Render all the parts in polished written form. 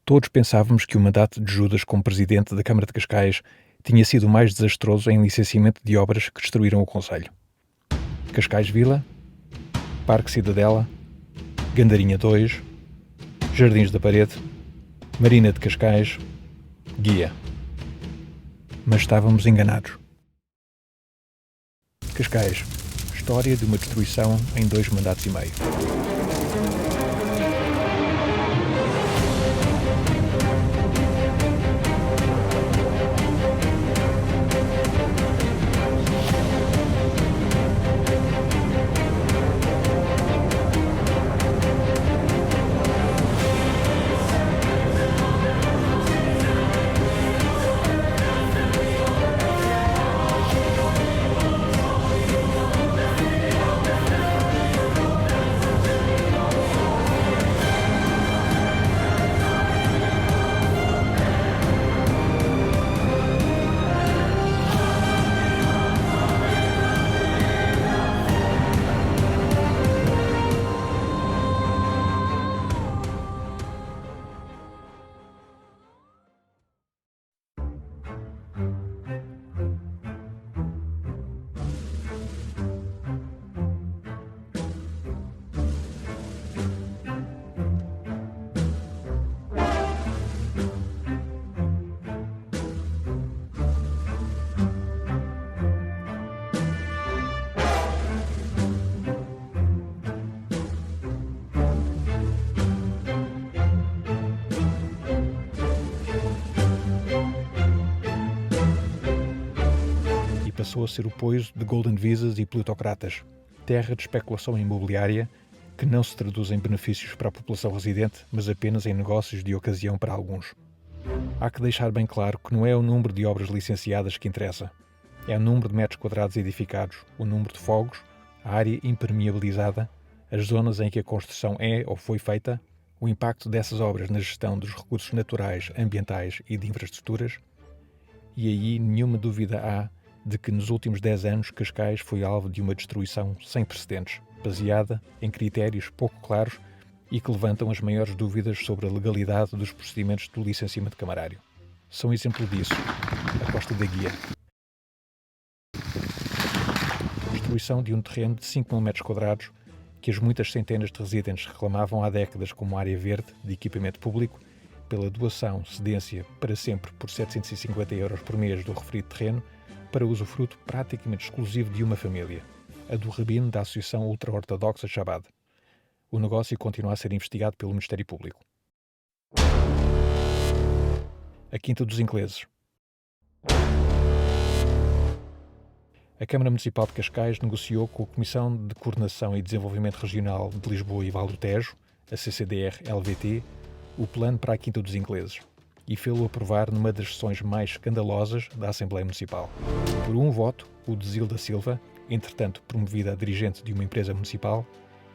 Todos pensávamos que o mandato de Judas como presidente da Câmara de Cascais tinha sido o mais desastroso em licenciamento de obras que destruíram o concelho. Cascais Vila, Parque Cidadela, Gandarinha 2, Jardins da Parede, Marina de Cascais, Guia. Mas estávamos enganados. Cascais, história de uma destruição em 2 mandatos e meio. Passou a ser o poiso de Golden Visas e plutocratas, terra de especulação imobiliária que não se traduz em benefícios para a população residente, mas apenas em negócios de ocasião para alguns. Há que deixar bem claro que não é o número de obras licenciadas que interessa, é o número de metros quadrados edificados, o número de fogos, a área impermeabilizada, as zonas em que a construção é ou foi feita, o impacto dessas obras na gestão dos recursos naturais, ambientais e de infraestruturas, e aí nenhuma dúvida há de que nos últimos 10 anos Cascais foi alvo de uma destruição sem precedentes, baseada em critérios pouco claros e que levantam as maiores dúvidas sobre a legalidade dos procedimentos do licenciamento camarário. São exemplo disso a Costa da Guia. Destruição de um terreno de 5.000 metros quadrados que as muitas centenas de residentes reclamavam há décadas como área verde de equipamento público, pela doação, cedência para sempre por 750 euros por mês do referido terreno, para usufruto praticamente exclusivo de uma família, a do rabino da Associação Ultra-Ortodoxa Chabad. O negócio continua a ser investigado pelo Ministério Público. A Quinta dos Ingleses. A Câmara Municipal de Cascais negociou com a Comissão de Coordenação e Desenvolvimento Regional de Lisboa e Val do Tejo, a CCDR-LVT, o plano para a Quinta dos Ingleses, e fê-lo aprovar numa das sessões mais escandalosas da Assembleia Municipal. Por um voto, o de Zilda Silva, entretanto promovida a dirigente de uma empresa municipal,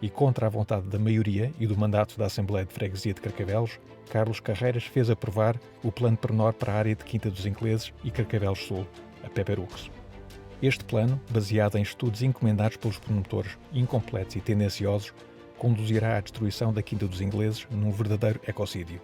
e contra a vontade da maioria e do mandato da Assembleia de Freguesia de Carcavelos, Carlos Carreiras fez aprovar o plano pormenor para a área de Quinta dos Ingleses e Carcavelos Sul, a Peperux. Este plano, baseado em estudos encomendados pelos promotores incompletos e tendenciosos, conduzirá à destruição da Quinta dos Ingleses num verdadeiro ecocídio.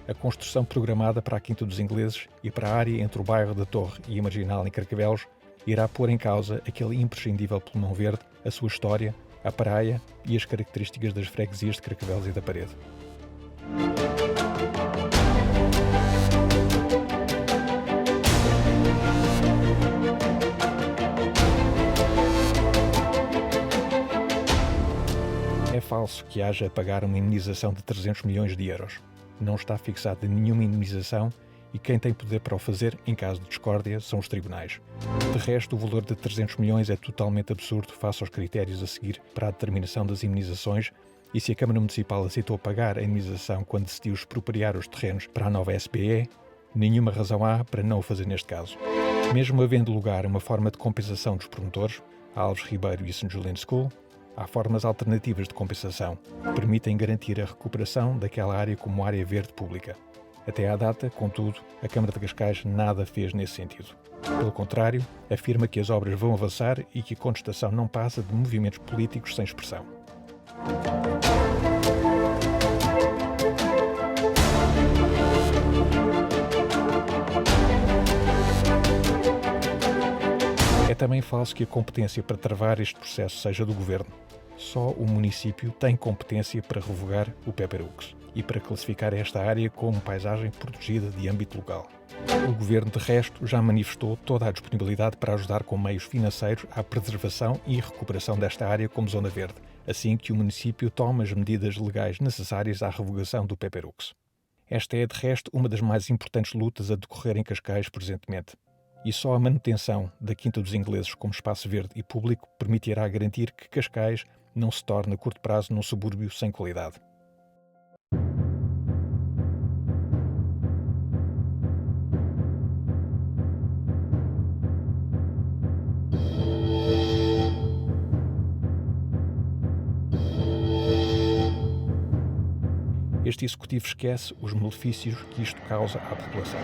A construção programada para a Quinta dos Ingleses e para a área entre o bairro da Torre e a Marginal em Carcavelos irá pôr em causa aquele imprescindível pulmão verde, a sua história, a praia e as características das freguesias de Carcavelos e da Parede. É falso que haja a pagar uma indenização de 300 milhões de euros. Não está fixada nenhuma indemnização e quem tem poder para o fazer, em caso de discórdia, são os tribunais. De resto, o valor de 300 milhões é totalmente absurdo face aos critérios a seguir para a determinação das indemnizações e se a Câmara Municipal aceitou pagar a indemnização quando decidiu expropriar os terrenos para a nova SPE, nenhuma razão há para não o fazer neste caso. Mesmo havendo lugar a uma forma de compensação dos promotores, a Alves Ribeiro e a St. Julian School, há formas alternativas de compensação que permitem garantir a recuperação daquela área como área verde pública. Até à data, contudo, a Câmara de Cascais nada fez nesse sentido. Pelo contrário, afirma que as obras vão avançar e que a contestação não passa de movimentos políticos sem expressão. também falso que a competência para travar este processo seja do Governo. Só o município tem competência para revogar o Peperux e para classificar esta área como paisagem protegida de âmbito local. O Governo, de resto, já manifestou toda a disponibilidade para ajudar com meios financeiros à preservação e recuperação desta área como zona verde, assim que o município tome as medidas legais necessárias à revogação do Peperux. Esta é, de resto, uma das mais importantes lutas a decorrer em Cascais presentemente. E só a manutenção da Quinta dos Ingleses como espaço verde e público permitirá garantir que Cascais não se torne a curto prazo num subúrbio sem qualidade. Este executivo esquece os malefícios que isto causa à população.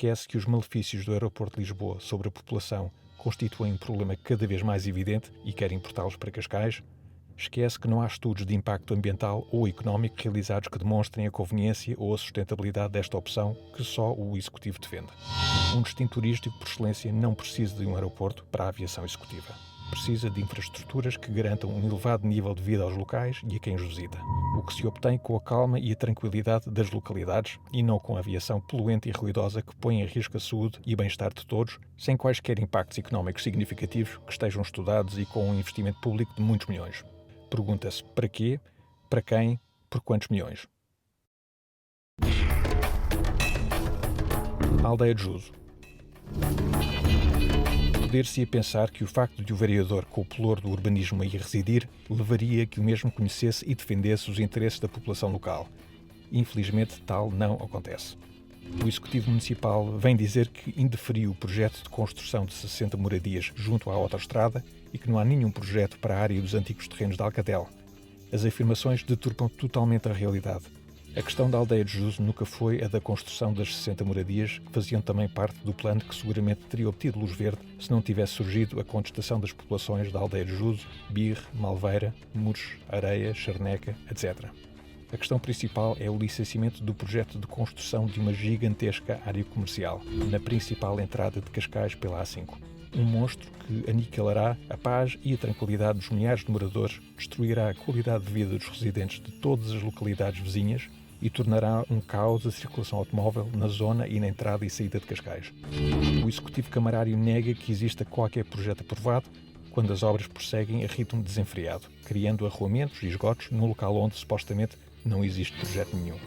Esquece que os malefícios do aeroporto de Lisboa sobre a população constituem um problema cada vez mais evidente e quer importá-los para Cascais. Esquece que não há estudos de impacto ambiental ou económico realizados que demonstrem a conveniência ou a sustentabilidade desta opção que só o Executivo defende. Um destino turístico, por excelência, não precisa de um aeroporto para a aviação executiva. Precisa de infraestruturas que garantam um elevado nível de vida aos locais e a quem os visita, o que se obtém com a calma e a tranquilidade das localidades e não com a aviação poluente e ruidosa que põe em risco a saúde e bem-estar de todos, sem quaisquer impactos económicos significativos que estejam estudados e com um investimento público de muitos milhões. Pergunta-se para quê, para quem, por quantos milhões? A aldeia de Juso. Poder-se-ia pensar que o facto de o vereador com o pelour do urbanismo aí residir levaria a que o mesmo conhecesse e defendesse os interesses da população local. Infelizmente, tal não acontece. O Executivo Municipal vem dizer que indeferiu o projeto de construção de 60 moradias junto à autoestrada e que não há nenhum projeto para a área dos antigos terrenos de Alcatel. As afirmações deturpam totalmente a realidade. A questão da aldeia de Juso nunca foi a da construção das 60 moradias, que faziam também parte do plano que seguramente teria obtido luz verde se não tivesse surgido a contestação das populações da aldeia de Juso, Birre, Malveira, Muros, Areia, Charneca, etc. A questão principal é o licenciamento do projeto de construção de uma gigantesca área comercial, na principal entrada de Cascais pela A5. Um monstro que aniquilará a paz e a tranquilidade dos milhares de moradores, destruirá a qualidade de vida dos residentes de todas as localidades vizinhas e tornará um caos a circulação automóvel na zona e na entrada e saída de Cascais. O Executivo Camarário nega que exista qualquer projeto aprovado quando as obras prosseguem a ritmo desenfreado, criando arruamentos e esgotos no local onde, supostamente, não existe projeto nenhum.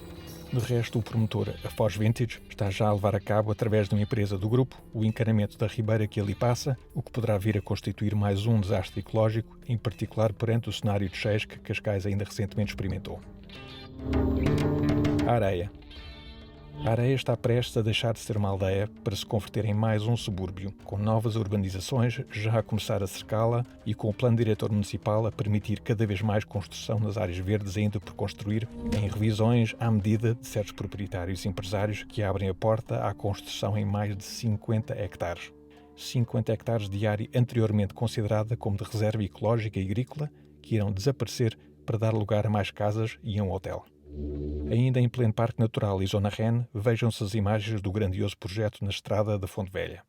De resto, o promotor, a Foz Vintage, está já a levar a cabo, através de uma empresa do grupo, o encanamento da ribeira que ali passa, o que poderá vir a constituir mais um desastre ecológico, em particular perante o cenário de cheias que Cascais ainda recentemente experimentou. A Areia. A Areia está prestes a deixar de ser uma aldeia para se converter em mais um subúrbio, com novas urbanizações já a começar a cercá-la e com o plano diretor municipal a permitir cada vez mais construção nas áreas verdes ainda por construir, em revisões à medida de certos proprietários e empresários que abrem a porta à construção em mais de 50 hectares. 50 hectares de área anteriormente considerada como de reserva ecológica e agrícola, que irão desaparecer para dar lugar a mais casas e a um hotel. Ainda em pleno Parque Natural e Zona REN, vejam-se as imagens do grandioso projeto na estrada da Fonte Velha.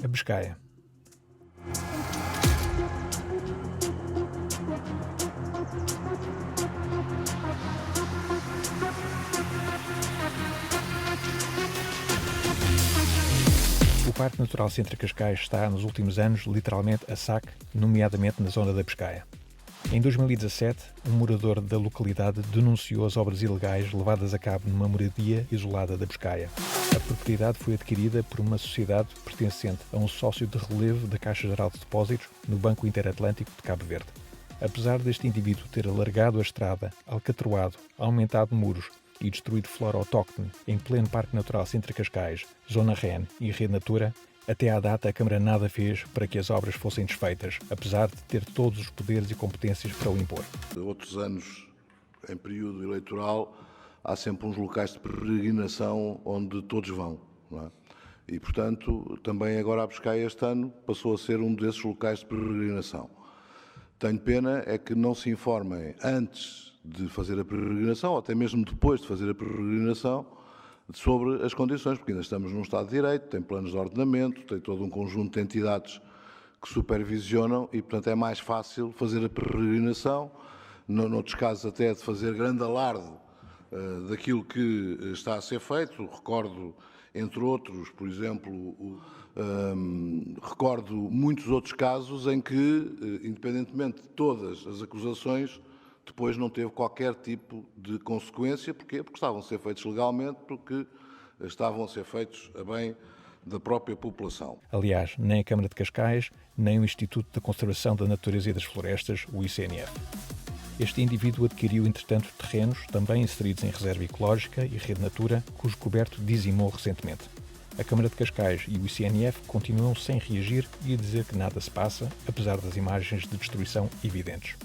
A Biscaia. O Parque Natural Centro Cascais está, nos últimos anos, literalmente a saque, nomeadamente na zona da Biscaia. Em 2017, um morador da localidade denunciou as obras ilegais levadas a cabo numa moradia isolada da Biscaia. A propriedade foi adquirida por uma sociedade pertencente a um sócio de relevo da Caixa Geral de Depósitos no Banco Interatlântico de Cabo Verde. Apesar deste indivíduo ter alargado a estrada, alcatroado, aumentado muros e destruído flora autóctone em pleno Parque Natural Centro Cascais, Zona REN e Rede Natura, Até à data, a Câmara nada fez para que as obras fossem desfeitas, apesar de ter todos os poderes e competências para o impor. Outros anos, em período eleitoral, há sempre uns locais de peregrinação onde todos vão, não é? E, portanto, também agora a Biscaia este ano passou a ser um desses locais de peregrinação. Tenho pena é que não se informem antes de fazer a peregrinação, ou até mesmo depois de fazer a peregrinação, sobre as condições, porque ainda estamos num Estado de Direito, tem planos de ordenamento, tem todo um conjunto de entidades que supervisionam e, portanto, é mais fácil fazer a peregrinação, noutros casos até de fazer grande alarde daquilo que está a ser feito. Recordo, entre outros, por exemplo, recordo muitos outros casos em que, independentemente de todas as acusações, depois não teve qualquer tipo de consequência. Porquê? Porque estavam a ser feitos legalmente, porque estavam a ser feitos a bem da própria população. Aliás, nem a Câmara de Cascais, nem o Instituto de Conservação da Natureza e das Florestas, o ICNF. Este indivíduo adquiriu, entretanto, terrenos também inseridos em reserva ecológica e rede Natura, cujo coberto dizimou recentemente. A Câmara de Cascais e o ICNF continuam sem reagir e a dizer que nada se passa, apesar das imagens de destruição evidentes.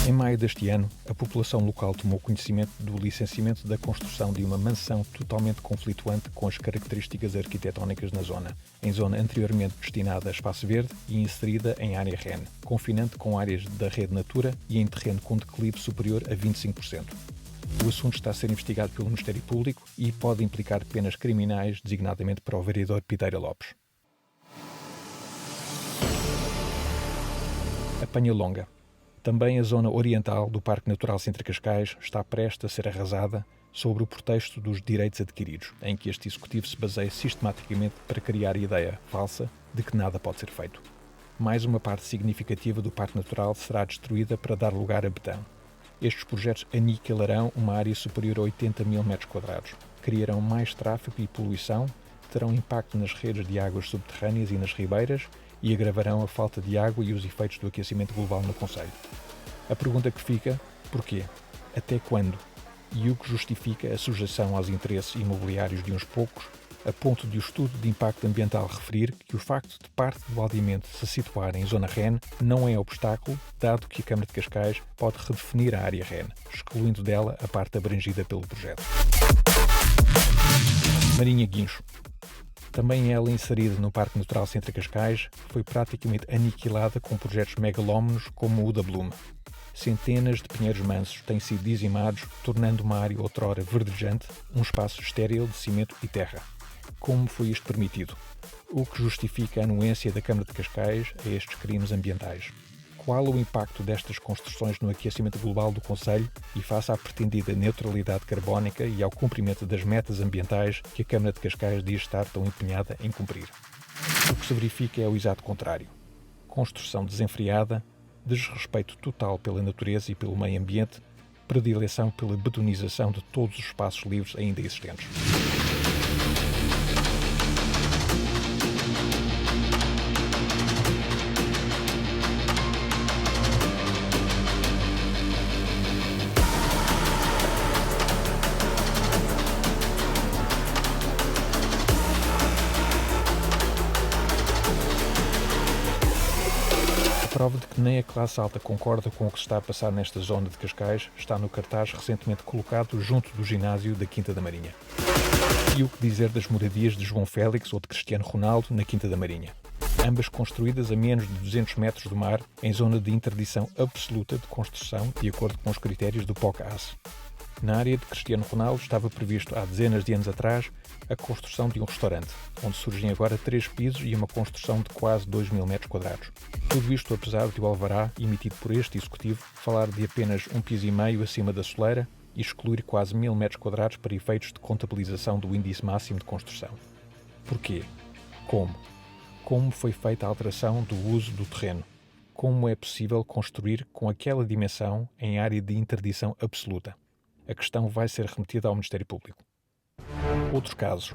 Em maio deste ano, a população local tomou conhecimento do licenciamento da construção de uma mansão totalmente conflituante com as características arquitetónicas na zona, em zona anteriormente destinada a espaço verde e inserida em área REN, confinante com áreas da rede Natura e em terreno com declive superior a 25%. O assunto está a ser investigado pelo Ministério Público e pode implicar penas criminais, designadamente para o vereador Piteira Lopes. A Panha Longa. Também a zona oriental do Parque Natural Sintra Cascais está prestes a ser arrasada sobre o pretexto dos direitos adquiridos, em que este executivo se baseia sistematicamente para criar a ideia falsa de que nada pode ser feito. Mais uma parte significativa do Parque Natural será destruída para dar lugar a betão. Estes projetos aniquilarão uma área superior a 80 mil metros quadrados, criarão mais tráfego e poluição, terão impacto nas redes de águas subterrâneas e nas ribeiras e agravarão a falta de água e os efeitos do aquecimento global no concelho. A pergunta que fica, porquê? Até quando? E o que justifica a sujeição aos interesses imobiliários de uns poucos, a ponto de o estudo de impacto ambiental referir que o facto de parte do aldeamento se situar em zona REN não é obstáculo, dado que a Câmara de Cascais pode redefinir a área REN, excluindo dela a parte abrangida pelo projeto. Marinha Guincho. Também ela, inserida no Parque Natural Sintra Cascais, foi praticamente aniquilada com projetos megalómanos como o da Blume. Centenas de pinheiros mansos têm sido dizimados, tornando uma área outrora verdejante um espaço estéril de cimento e terra. Como foi isto permitido? O que justifica a anuência da Câmara de Cascais a estes crimes ambientais? Qual o impacto destas construções no aquecimento global do concelho e face à pretendida neutralidade carbónica e ao cumprimento das metas ambientais que a Câmara de Cascais diz estar tão empenhada em cumprir? O que se verifica é o exato contrário. Construção desenfreada, desrespeito total pela natureza e pelo meio ambiente, predileção pela betonização de todos os espaços livres ainda existentes. A prova de que nem a classe alta concorda com o que se está a passar nesta zona de Cascais está no cartaz recentemente colocado junto do ginásio da Quinta da Marinha. E o que dizer das moradias de João Félix ou de Cristiano Ronaldo na Quinta da Marinha? Ambas construídas a menos de 200 metros do mar, em zona de interdição absoluta de construção, de acordo com os critérios do POCAS. Na área de Cristiano Ronaldo estava previsto há dezenas de anos atrás a construção de um restaurante, onde surgem agora 3 pisos e uma construção de quase 2 mil metros quadrados. Tudo isto apesar de o alvará, emitido por este executivo, falar de apenas 1,5 piso acima da soleira e excluir quase 1000 metros quadrados para efeitos de contabilização do índice máximo de construção. Porquê? Como? Como foi feita a alteração do uso do terreno? Como é possível construir com aquela dimensão em área de interdição absoluta? A questão vai ser remetida ao Ministério Público. Outros casos.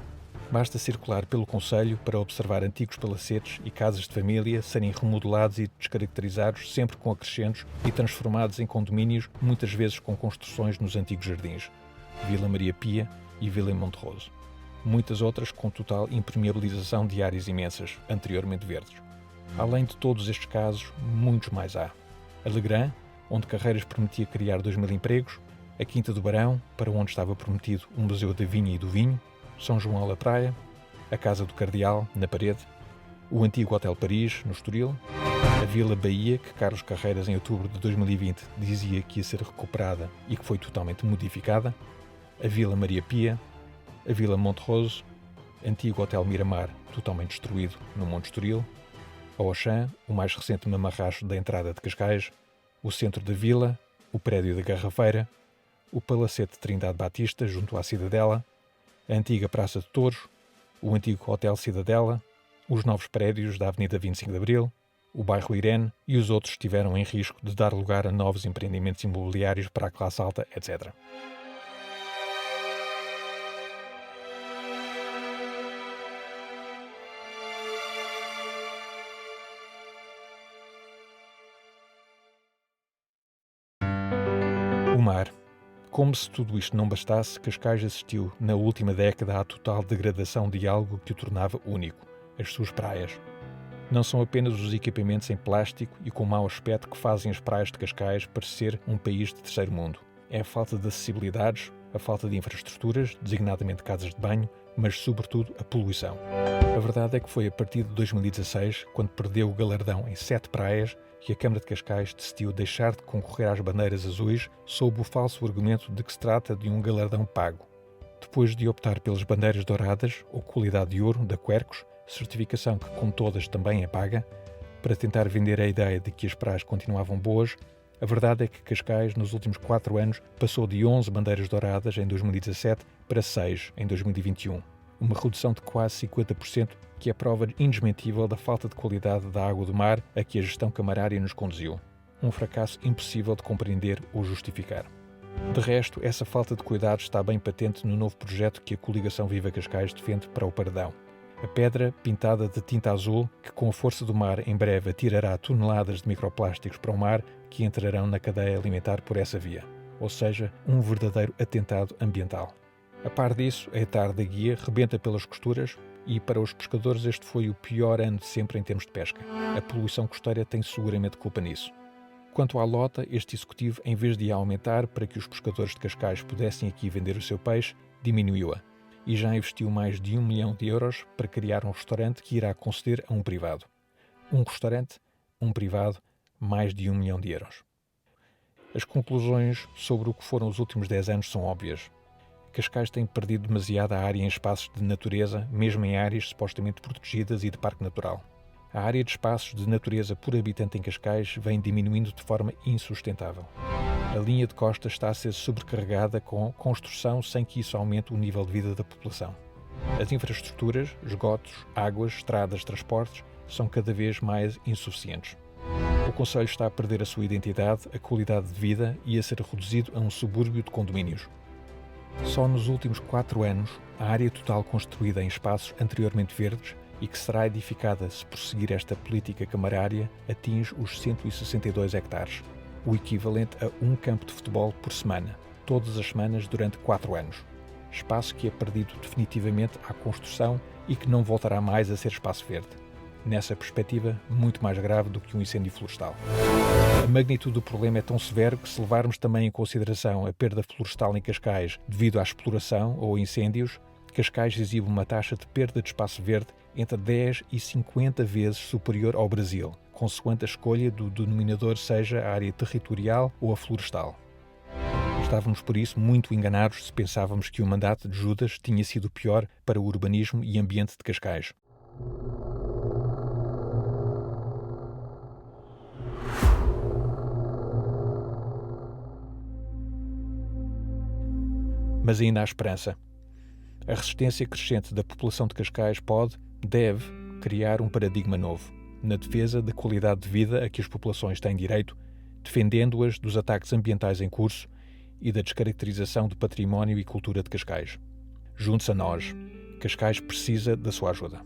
Basta circular pelo concelho para observar antigos palacetes e casas de família serem remodelados e descaracterizados sempre com acrescentos e transformados em condomínios, muitas vezes com construções nos antigos jardins, Vila Maria Pia e Vila Monte Roso. muitas outras com total impermeabilização de áreas imensas, anteriormente verdes. Além de todos estes casos, muitos mais há. Alegrã, onde Carreiras prometia criar 2.000 empregos, a Quinta do Barão, para onde estava prometido um museu da vinha e do vinho, São João da Praia, a Casa do Cardeal, na Parede, o antigo Hotel Paris, no Estoril, a Vila Bahia, que Carlos Carreiras, em outubro de 2020, dizia que ia ser recuperada e que foi totalmente modificada, a Vila Maria Pia, a Vila Monte Roso, antigo Hotel Miramar, totalmente destruído, no Monte Estoril, a Auchan, o mais recente mamarracho da entrada de Cascais, o centro da vila, o prédio da Garrafeira, o Palacete Trindade Batista, junto à Cidadela, a antiga Praça de Touros, o antigo Hotel Cidadela, os novos prédios da Avenida 25 de Abril, o bairro Irene e os outros estiveram em risco de dar lugar a novos empreendimentos imobiliários para a classe alta, etc. O mar. Como se tudo isto não bastasse, Cascais assistiu, na última década, à total degradação de algo que o tornava único, as suas praias. Não são apenas os equipamentos em plástico e com mau aspecto que fazem as praias de Cascais parecer um país de terceiro mundo. É a falta de acessibilidades, a falta de infraestruturas, designadamente casas de banho, mas, sobretudo, a poluição. A verdade é que foi a partir de 2016, quando perdeu o galardão em 7 praias, que a Câmara de Cascais decidiu deixar de concorrer às bandeiras azuis sob o falso argumento de que se trata de um galardão pago. Depois de optar pelas bandeiras douradas, ou qualidade de ouro, da Quercus, certificação que, como todas, também é paga, para tentar vender a ideia de que as praias continuavam boas, a verdade é que Cascais, nos últimos 4 anos, passou de 11 bandeiras douradas em 2017 para 6 em 2021. Uma redução de quase 50%, que é prova indesmentível da falta de qualidade da água do mar a que a gestão camarária nos conduziu. Um fracasso impossível de compreender ou justificar. De resto, essa falta de cuidado está bem patente no novo projeto que a coligação Viva Cascais defende para o Paredão. A pedra, pintada de tinta azul, que com a força do mar em breve atirará toneladas de microplásticos para o mar que entrarão na cadeia alimentar por essa via. Ou seja, um verdadeiro atentado ambiental. A par disso, a etar da guia rebenta pelas costuras e, para os pescadores, este foi o pior ano de sempre em termos de pesca. A poluição costeira tem seguramente culpa nisso. Quanto à lota, este executivo, em vez de a aumentar para que os pescadores de Cascais pudessem aqui vender o seu peixe, diminuiu-a. E já investiu mais de 1 milhão de euros para criar um restaurante que irá conceder a um privado. Um restaurante, um privado, mais de 1 milhão de euros. As conclusões sobre o que foram os últimos 10 anos são óbvias. Cascais tem perdido demasiada área em espaços de natureza, mesmo em áreas supostamente protegidas e de parque natural. A área de espaços de natureza por habitante em Cascais vem diminuindo de forma insustentável. A linha de costa está a ser sobrecarregada com construção sem que isso aumente o nível de vida da população. As infraestruturas, esgotos, águas, estradas, transportes, são cada vez mais insuficientes. O concelho está a perder a sua identidade, a qualidade de vida e a ser reduzido a um subúrbio de condomínios. Só nos últimos 4 anos, a área total construída em espaços anteriormente verdes e que será edificada se prosseguir esta política camarária atinge os 162 hectares, o equivalente a um campo de futebol por semana, todas as semanas durante 4 anos. Espaço que é perdido definitivamente à construção e que não voltará mais a ser espaço verde. Nessa perspectiva, muito mais grave do que um incêndio florestal. A magnitude do problema é tão severo que, se levarmos também em consideração a perda florestal em Cascais devido à exploração ou incêndios, Cascais exibe uma taxa de perda de espaço verde entre 10 e 50 vezes superior ao Brasil, consoante a escolha do denominador seja a área territorial ou a florestal. Estávamos, por isso, muito enganados se pensávamos que o mandato de Judas tinha sido pior para o urbanismo e ambiente de Cascais. Mas ainda há esperança. A resistência crescente da população de Cascais deve criar um paradigma novo, na defesa da qualidade de vida a que as populações têm direito, defendendo-as dos ataques ambientais em curso e da descaracterização do património e cultura de Cascais. Junte-se a nós. Cascais precisa da sua ajuda.